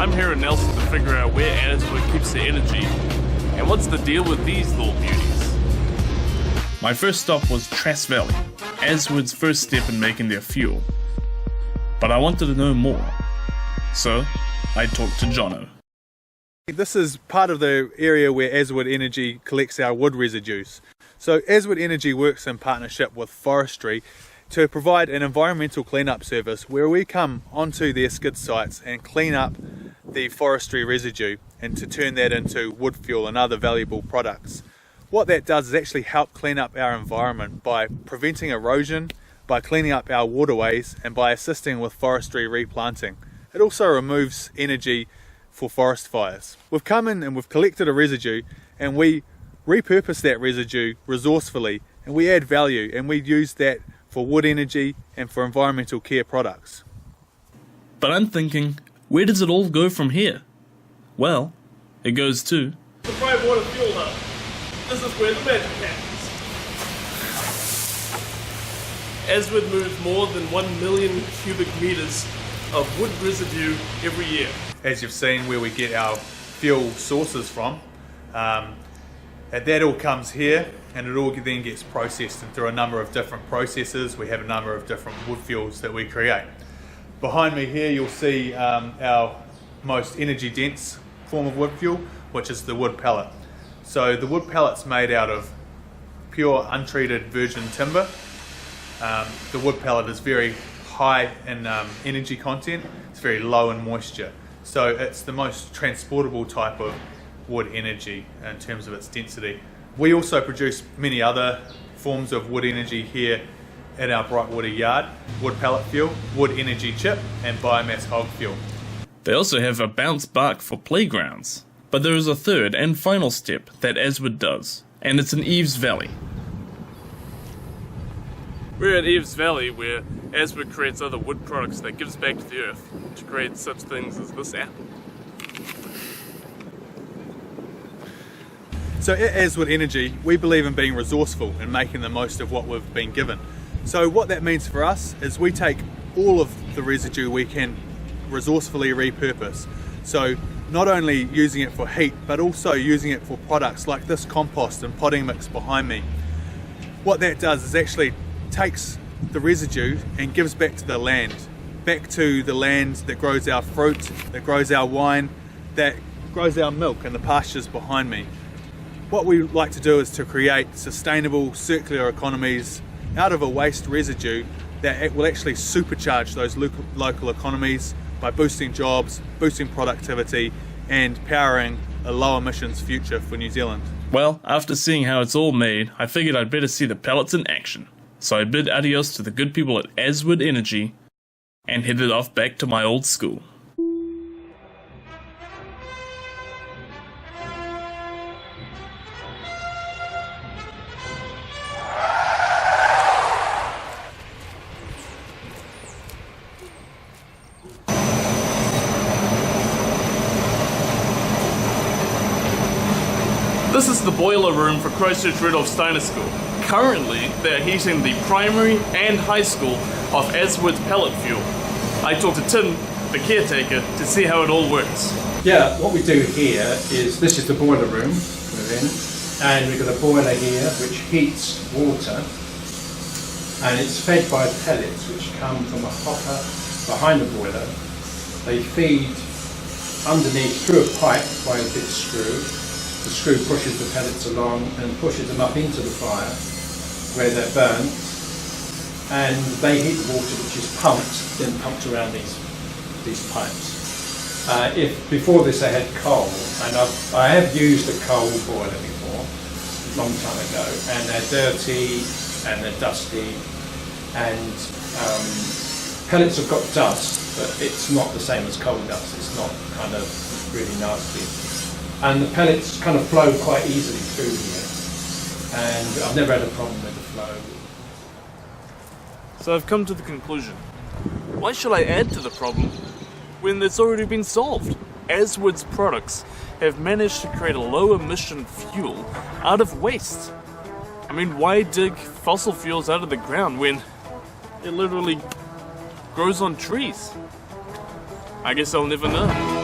I'm here in Nelson to figure out where Azwood keeps the energy and what's the deal with these little beauties. My first stop was Eaves Valley, Azwood's first step in making their fuel. But I wanted to know more, so I talked to Jono. This is part of the area where Azwood Energy collects our wood residues. So Azwood Energy works in partnership with forestry to provide an environmental cleanup service where we come onto their skid sites and clean up the forestry residue and to turn that into wood fuel and other valuable products. What that does is actually help clean up our environment by preventing erosion, by cleaning up our waterways, and by assisting with forestry replanting. It also removes energy for forest fires. We've come in and we've collected a residue and we repurpose that residue resourcefully, and we add value and we use that for wood energy and for environmental care products. But I'm thinking, where does it all go from here? Well, it goes to The Prime Water Fuel Hub. This is where the magic happens. Azwood moves more than 1 million cubic meters of wood residue every year. As you've seen where we get our fuel sources from, and that all comes here and it all then gets processed and through a number of different processes. We have a number of different wood fuels that we create. Behind me here you'll see our most energy dense form of wood fuel, which is the wood pellet. So the wood pellet's made out of pure untreated virgin timber. The wood pellet is very high in energy content, it's very low in moisture. So it's the most transportable type of wood energy in terms of its density. We also produce many other forms of wood energy here at our Brightwater yard: wood pellet fuel, wood energy chip, and biomass hog fuel. They also have a bounce bark for playgrounds. But there is a third and final step that Azwood does, and it's in Eaves Valley. We're at Eaves Valley, where Azwood creates other wood products that gives back to the earth to create such things as this apple. So at Azwood Energy, we believe in being resourceful and making the most of what we've been given. So what that means for us is we take all of the residue we can resourcefully repurpose. So not only using it for heat, but also using it for products like this compost and potting mix behind me. What that does is actually takes the residue and gives back to the land that grows our fruit, that grows our wine, that grows our milk, and the pastures behind me. What we like to do is to create sustainable circular economies out of a waste residue that will actually supercharge those local economies by boosting jobs, boosting productivity, and powering a low emissions future for New Zealand. Well, after seeing how it's all made, I figured I'd better see the pellets in action. So I bid adios to the good people at Azwood Energy and headed off back to my old school. This is the boiler room for Christchurch Rudolf Steiner School. Currently, they're heating the primary and high school off Azwood's pellet fuel. I talked to Tim, the caretaker, to see how it all works. Yeah, what we do here is, this is the boiler room we're in, and we've got a boiler here which heats water, and it's fed by pellets which come from a hopper behind the boiler. They feed underneath through a pipe by a big screw. The screw pushes the pellets along and pushes them up into the fire where they're burnt, and they heat the water which is then pumped around these pipes. If before this I had coal, and I have used a coal boiler before, a long time ago, and they're dirty and they're dusty, and pellets have got dust, but it's not the same as coal dust. It's not kind of really nasty. And the pellets kind of flow quite easily through here, and I've never had a problem with the flow. So I've come to the conclusion. Why should I add to the problem when it's already been solved? Azwood's products have managed to create a low emission fuel out of waste. I mean, why dig fossil fuels out of the ground when it literally grows on trees? I guess I'll never know.